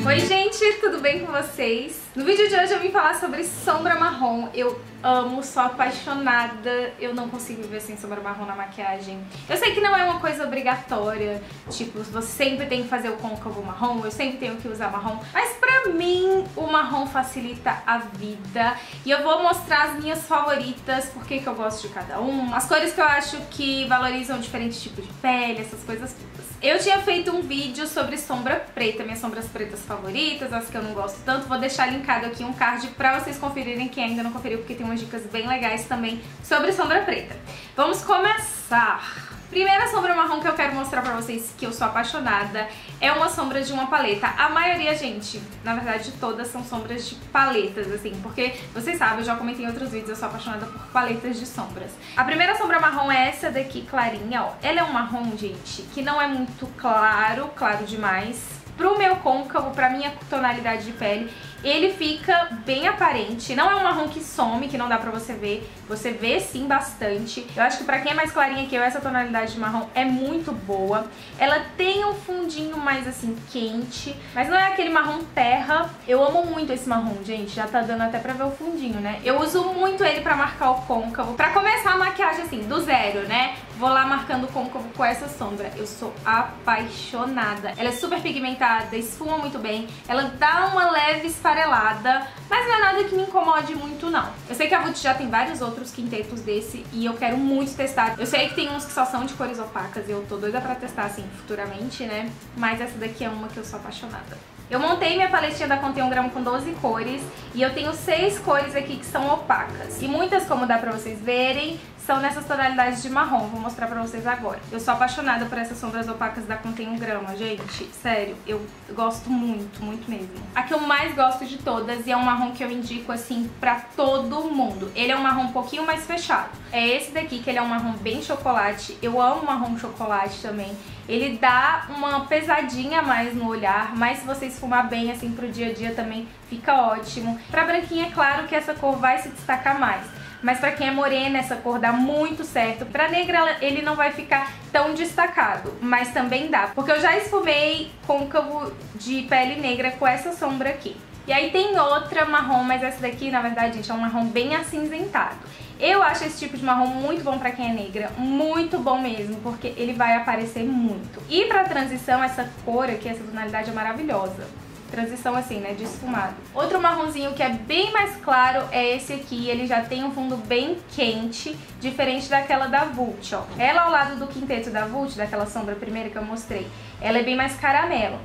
Oi gente, tudo bem com vocês? No vídeo de hoje eu vim falar sobre sombra marrom. Eu amo, sou apaixonada, eu não consigo viver sem sombra marrom na maquiagem. Eu sei que não é uma coisa obrigatória, tipo, você sempre tem que fazer o côncavo marrom, eu sempre tenho que usar marrom, mas pra mim o marrom facilita a vida. E eu vou mostrar as minhas favoritas, porque que eu gosto de cada uma, as cores que eu acho que valorizam diferentes tipos de pele, essas coisas todas. Eu tinha feito um vídeo sobre sombra preta, minhas sombras pretas favoritas, as que eu não gosto tanto. Vou deixar linkado aqui um card pra vocês conferirem, quem ainda não conferiu, porque tem umas dicas bem legais também sobre sombra preta. Vamos começar! Primeira sombra marrom que eu quero mostrar pra vocês, que eu sou apaixonada, é uma sombra de uma paleta. A maioria, gente, na verdade todas são sombras de paletas, assim, porque vocês sabem, eu já comentei em outros vídeos, eu sou apaixonada por paletas de sombras. A primeira sombra marrom é essa daqui, clarinha, ó. Ela é um marrom, gente, que não é muito claro, claro demais. Pro meu côncavo, pra minha tonalidade de pele, ele fica bem aparente. Não é um marrom que some, que não dá pra você ver. Você vê sim bastante. Eu acho que pra quem é mais clarinha que eu, essa tonalidade de marrom é muito boa. Ela tem um fundinho mais assim quente, mas não é aquele marrom terra. Eu amo muito esse marrom, gente. Já tá dando até pra ver o fundinho, né? Eu uso muito ele pra marcar o côncavo. Pra começar a maquiagem assim, do zero, né? Vou lá marcando o côncavo com essa sombra. Eu sou apaixonada. Ela é super pigmentada, esfuma muito bem. Ela dá uma leve esfarelada, mas não é nada que me incomode muito, não. Eu sei que a Vult já tem vários outros quintetos desse e eu quero muito testar. Eu sei que tem uns que só são de cores opacas e eu tô doida pra testar, assim, futuramente, né? Mas essa daqui é uma que eu sou apaixonada. Eu montei minha paletinha da Contém 1 Grama com 12 cores e eu tenho 6 cores aqui que são opacas. E muitas, como dá pra vocês verem, são nessas tonalidades de marrom. Vou mostrar pra vocês agora. Eu sou apaixonada por essas sombras opacas da Contém 1 Grama, gente. Sério, eu gosto muito, muito mesmo. A que eu mais gosto de todas e é um marrom que eu indico, assim, pra todo mundo. Ele é um marrom um pouquinho mais fechado. É esse daqui, que ele é um marrom bem chocolate. Eu amo marrom chocolate também. Ele dá uma pesadinha a mais no olhar, mas se você esfumar bem, assim, pro dia a dia também fica ótimo. Pra branquinha, é claro que essa cor vai se destacar mais. Mas pra quem é morena, essa cor dá muito certo. Pra negra, ele não vai ficar tão destacado, mas também dá. Porque eu já esfumei côncavo de pele negra com essa sombra aqui. E aí tem outra marrom, mas essa daqui, na verdade, gente, é um marrom bem acinzentado. Eu acho esse tipo de marrom muito bom pra quem é negra, muito bom mesmo, porque ele vai aparecer muito. E pra transição, essa cor aqui, essa tonalidade é maravilhosa. Transição assim, né, de esfumado. Outro marronzinho que é bem mais claro é esse aqui. Ele já tem um fundo bem quente, diferente daquela da Vult, ó. Ela ao lado do quinteto da Vult, daquela sombra primeira que eu mostrei, ela é bem mais caramelo.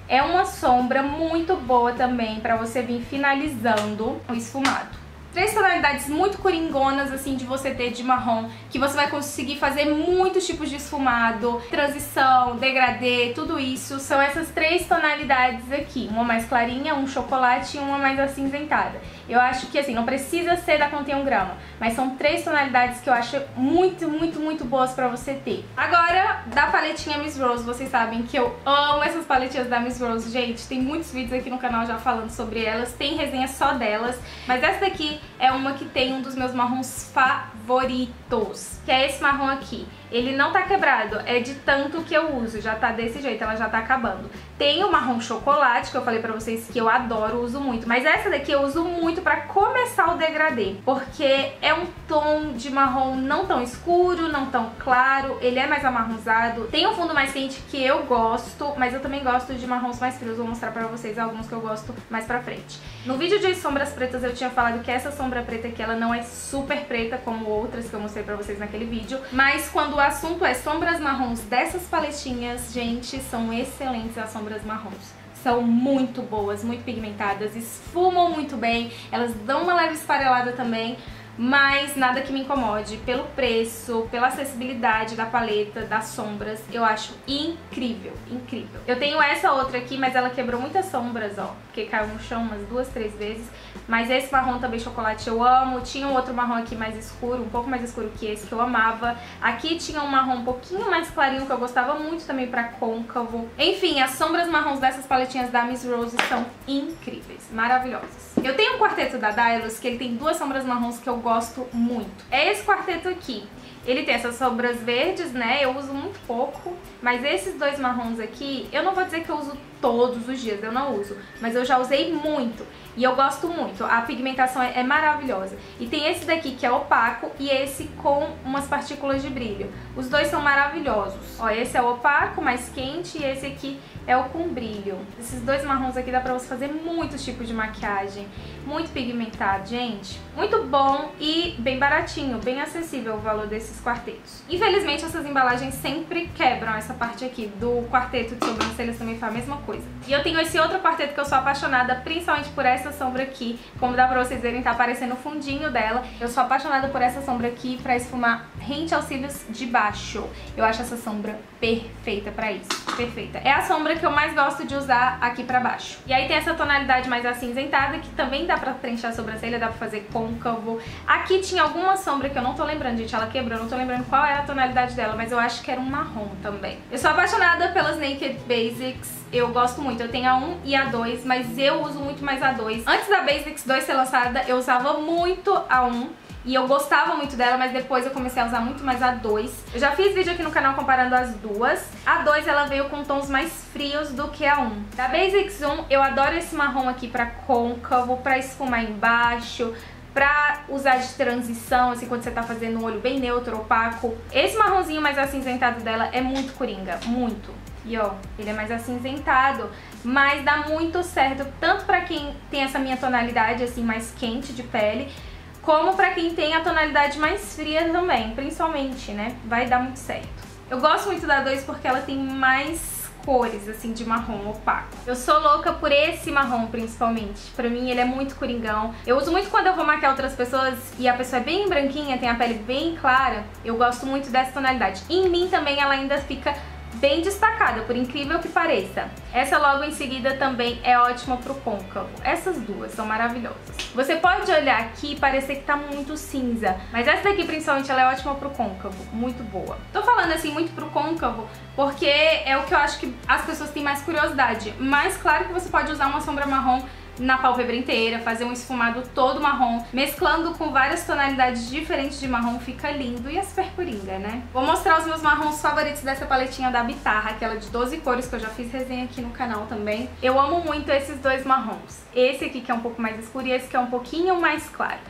É uma sombra muito boa também pra você vir finalizando o esfumado. 3 tonalidades muito coringonas, assim, de você ter de marrom, que você vai conseguir fazer muitos tipos de esfumado, transição, degradê, tudo isso. São essas 3 tonalidades aqui, uma mais clarinha, um chocolate e uma mais acinzentada. Eu acho que, assim, não precisa ser da Contém 1 Grama, mas são 3 tonalidades que eu acho muito, muito, muito boas pra você ter. Agora, da paletinha Miss Rose, vocês sabem que eu amo essas paletinhas da Miss Rose, gente. Tem muitos vídeos aqui no canal já falando sobre elas, tem resenha só delas, mas essa daqui é uma que tem um dos meus marrons favoritos, que é esse marrom aqui. Ele não tá quebrado, é de tanto que eu uso, já tá desse jeito, ela já tá acabando. Tem o marrom chocolate, que eu falei pra vocês que eu adoro, uso muito, mas essa daqui eu uso muito pra começar o degradê, porque é um tom de marrom não tão escuro, não tão claro, ele é mais amarronzado, tem um fundo mais quente que eu gosto, mas eu também gosto de marrons mais frios, vou mostrar pra vocês alguns que eu gosto mais pra frente. No vídeo de sombras pretas eu tinha falado que essa sombra preta aqui, ela não é super preta como outras que eu mostrei pra vocês naquele vídeo, mas quando o assunto é sombras marrons dessas paletinhas, gente, são excelentes as sombras marrons. São muito boas, muito pigmentadas, esfumam muito bem, elas dão uma leve esfarelada também, mas nada que me incomode. Pelo preço, pela acessibilidade da paleta, das sombras, eu acho incrível, incrível. Eu tenho essa outra aqui, mas ela quebrou muitas sombras, ó, porque caiu no chão umas 2, 3 vezes. Mas esse marrom também chocolate eu amo. Tinha um outro marrom aqui mais escuro, um pouco mais escuro que esse, que eu amava. Aqui tinha um marrom um pouquinho mais clarinho, que eu gostava muito também pra côncavo. Enfim, as sombras marrons dessas paletinhas da Miss Rose são incríveis, maravilhosas. Eu tenho um quarteto da Dylos, que ele tem 2 sombras marrons que eu gosto muito. É esse quarteto aqui. Ele tem essas sombras verdes, né? Eu uso muito pouco, mas esses 2 marrons aqui, eu não vou dizer que eu uso todos os dias, eu não uso, mas eu já usei muito e eu gosto muito. A pigmentação é maravilhosa. E tem esse daqui que é opaco e esse com umas partículas de brilho. Os dois são maravilhosos. Ó, esse é o opaco, mais quente, e esse aqui é o com brilho. Esses dois marrons aqui dá pra você fazer muitos tipos de maquiagem. Muito pigmentado, gente. Muito bom e bem baratinho, bem acessível o valor desses quartetos. Infelizmente, essas embalagens sempre quebram essa parte aqui. Do quarteto de sobrancelhas também faz a mesma coisa. E eu tenho esse outro quarteto que eu sou apaixonada, principalmente por essa sombra aqui. Como dá pra vocês verem, tá aparecendo o fundinho dela. Eu sou apaixonada por essa sombra aqui pra esfumar rente aos cílios de baixo. Eu acho essa sombra perfeita pra isso. Perfeita. É a sombra que eu mais gosto de usar aqui pra baixo. E aí tem essa tonalidade mais acinzentada, que também dá pra preencher a sobrancelha, dá pra fazer côncavo. Aqui tinha alguma sombra que eu não tô lembrando, gente, ela quebrou, não tô lembrando qual era a tonalidade dela, mas eu acho que era um marrom também. Eu sou apaixonada pelas Naked Basics, eu gosto muito. Eu tenho a 1 e a 2, mas eu uso muito mais a 2. Antes da Basics 2 ser lançada, eu usava muito a 1. E eu gostava muito dela, mas depois eu comecei a usar muito mais a 2. Eu já fiz vídeo aqui no canal comparando as duas. A 2 ela veio com tons mais frios do que a 1. Da Basics 1, eu adoro esse marrom aqui pra côncavo, pra esfumar embaixo, pra usar de transição, assim, quando você tá fazendo um olho bem neutro, opaco. Esse marronzinho mais acinzentado dela é muito coringa, muito. E ó, ele é mais acinzentado, mas dá muito certo, tanto pra quem tem essa minha tonalidade, assim, mais quente de pele, como pra quem tem a tonalidade mais fria também, principalmente, né? Vai dar muito certo. Eu gosto muito da 2 porque ela tem mais cores, assim, de marrom opaco. Eu sou louca por esse marrom, principalmente. Pra mim, ele é muito coringão. Eu uso muito quando eu vou maquiar outras pessoas e a pessoa é bem branquinha, tem a pele bem clara. Eu gosto muito dessa tonalidade. Em mim também ela ainda fica bem destacada, por incrível que pareça. Essa logo em seguida também é ótima pro côncavo. Essas duas são maravilhosas. Você pode olhar aqui e parecer que tá muito cinza, mas essa daqui principalmente ela é ótima pro côncavo, muito boa. Tô falando assim muito pro côncavo porque é o que eu acho que as pessoas têm mais curiosidade, mas claro que você pode usar uma sombra marrom na pálpebra inteira, fazer um esfumado todo marrom, mesclando com várias tonalidades diferentes de marrom, fica lindo e é super coringa, né? Vou mostrar os meus marrons favoritos dessa paletinha da Bitarra, aquela de 12 cores que eu já fiz resenha aqui no canal também. Eu amo muito esses dois marrons. Esse aqui que é um pouco mais escuro e esse que é um pouquinho mais claro.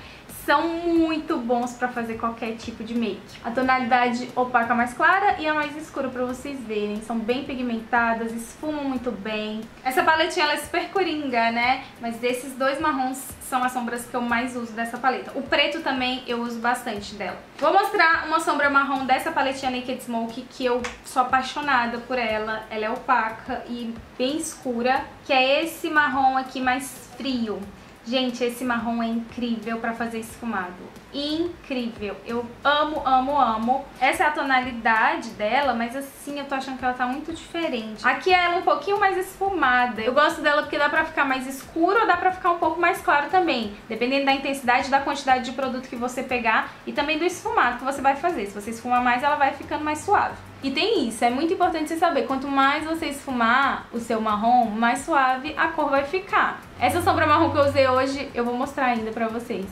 São muito bons pra fazer qualquer tipo de make. A tonalidade opaca mais clara e a mais escura pra vocês verem. São bem pigmentadas, esfumam muito bem. Essa paletinha ela é super coringa, né? Mas esses dois marrons são as sombras que eu mais uso dessa paleta. O preto também eu uso bastante dela. Vou mostrar uma sombra marrom dessa paletinha Naked Smoke que eu sou apaixonada por ela. Ela é opaca e bem escura, que é esse marrom aqui mais frio. Gente, esse marrom é incrível pra fazer esfumado. Incrível. Eu amo, amo, amo. Essa é a tonalidade dela, mas assim, eu tô achando que ela tá muito diferente. Aqui é ela um pouquinho mais esfumada. Eu gosto dela porque dá pra ficar mais escuro ou dá pra ficar um pouco mais claro também. Dependendo da intensidade, da quantidade de produto que você pegar e também do esfumado que você vai fazer. Se você esfumar mais, ela vai ficando mais suave. E tem isso, é muito importante você saber, quanto mais você esfumar o seu marrom, mais suave a cor vai ficar. Essa sombra marrom que eu usei hoje, eu vou mostrar ainda pra vocês.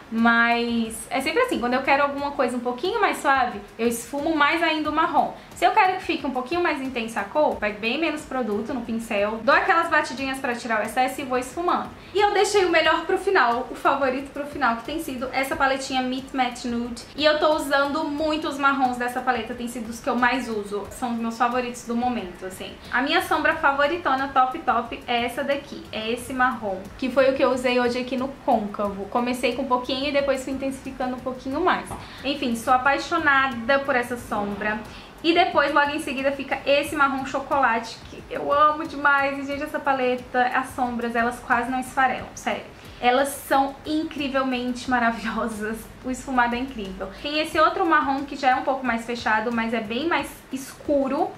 Mas é sempre assim, quando eu quero alguma coisa um pouquinho mais suave, eu esfumo mais ainda o marrom. Se eu quero que fique um pouquinho mais intensa a cor, pego bem menos produto no pincel, dou aquelas batidinhas pra tirar o excesso e vou esfumando. E eu deixei o melhor pro final, o favorito pro final, que tem sido essa paletinha Meet Matte Nude. E eu tô usando muito os marrons dessa paleta, tem sido os que eu mais uso, são os meus favoritos do momento, assim. A minha sombra favoritona, top, é essa daqui, é esse marrom, que foi o que eu usei hoje aqui no côncavo. Comecei com um pouquinho e depois fui intensificando um pouquinho mais. Enfim, sou apaixonada por essa sombra. E depois, logo em seguida, fica esse marrom chocolate, que eu amo demais. E, gente, essa paleta, as sombras, elas quase não esfarelam, sério. Elas são incrivelmente maravilosas, o esfumado é incrível. Tem esse outro marrom que já é um pouco mais fechado, mas é bem mais escuro.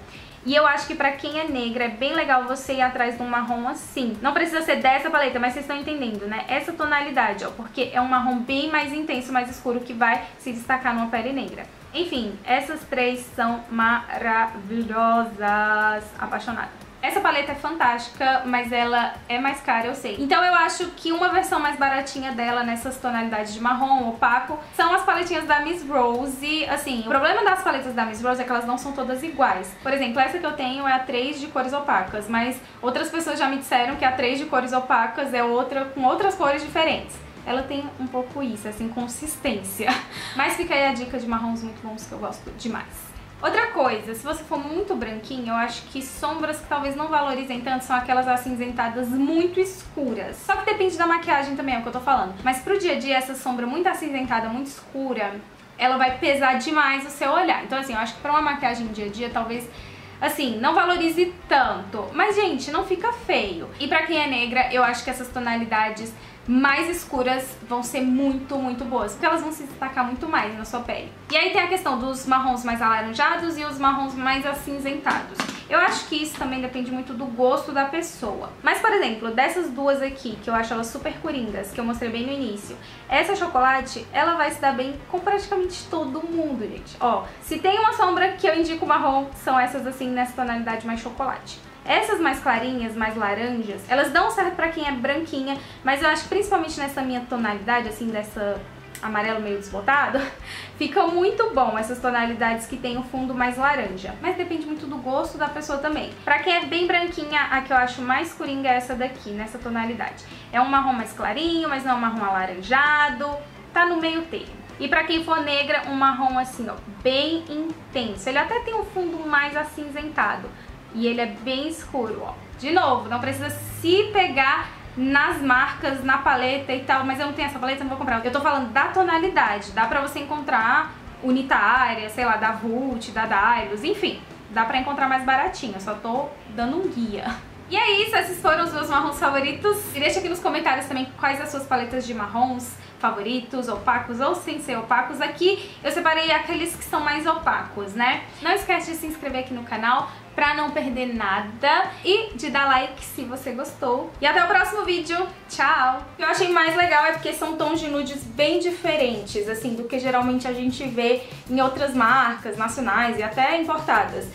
E eu acho que pra quem é negra é bem legal você ir atrás de um marrom assim. Não precisa ser dessa paleta, mas vocês estão entendendo, né? Essa tonalidade, ó, porque é um marrom bem mais intenso, mais escuro, que vai se destacar numa pele negra. Enfim, essas três são maravilhosas. Apaixonada. Essa paleta é fantástica, mas ela é mais cara, eu sei. Então eu acho que uma versão mais baratinha dela nessas tonalidades de marrom, opaco, são as paletinhas da Miss Rose. E, assim, o problema das paletas da Miss Rose é que elas não são todas iguais. Por exemplo, essa que eu tenho é a 3 de cores opacas, mas outras pessoas já me disseram que a 3 de cores opacas é outra com outras cores diferentes. Ela tem um pouco isso, essa inconsistência. Mas fica aí a dica de marrons muito bons que eu gosto demais. Outra coisa, se você for muito branquinho, eu acho que sombras que talvez não valorizem tanto são aquelas acinzentadas muito escuras. Só que depende da maquiagem também, é o que eu tô falando. Mas pro dia a dia, essa sombra muito acinzentada, muito escura, ela vai pesar demais o seu olhar. Então assim, eu acho que pra uma maquiagem dia a dia, talvez, assim, não valorize tanto. Mas, gente, não fica feio. E pra quem é negra, eu acho que essas tonalidades mais escuras vão ser muito, muito boas, porque elas vão se destacar muito mais na sua pele. E aí tem a questão dos marrons mais alaranjados e os marrons mais acinzentados. Eu acho que isso também depende muito do gosto da pessoa. Mas, por exemplo, dessas duas aqui, que eu acho elas super coringas, que eu mostrei bem no início, essa chocolate, ela vai se dar bem com praticamente todo mundo, gente. Ó, se tem uma sombra que eu indico marrom, são essas assim, nessa tonalidade mais chocolate. Essas mais clarinhas, mais laranjas, elas dão certo pra quem é branquinha, mas eu acho que principalmente nessa minha tonalidade, assim, dessa amarelo meio desbotado, fica muito bom essas tonalidades que tem o fundo mais laranja. Mas depende muito do gosto da pessoa também. Pra quem é bem branquinha, a que eu acho mais coringa é essa daqui, nessa tonalidade. É um marrom mais clarinho, mas não é um marrom alaranjado, tá no meio termo. E pra quem for negra, um marrom assim, ó, bem intenso. Ele até tem um fundo mais acinzentado. E ele é bem escuro, ó. De novo, não precisa se pegar nas marcas, na paleta e tal, mas eu não tenho essa paleta, eu não vou comprar. Eu tô falando da tonalidade, dá pra você encontrar unitária, sei lá, da Vult, da Dylos, enfim, dá pra encontrar mais baratinho, eu só tô dando um guia. E é isso, esses foram os meus marrons favoritos. E deixa aqui nos comentários também quais as suas paletas de marrons favoritos, opacos ou sem ser opacos. Aqui eu separei aqueles que são mais opacos, né? Não esquece de se inscrever aqui no canal pra não perder nada e de dar like se você gostou. E até o próximo vídeo. Tchau! O que eu achei mais legal é porque são tons de nudes bem diferentes, assim, do que geralmente a gente vê em outras marcas nacionais e até importadas.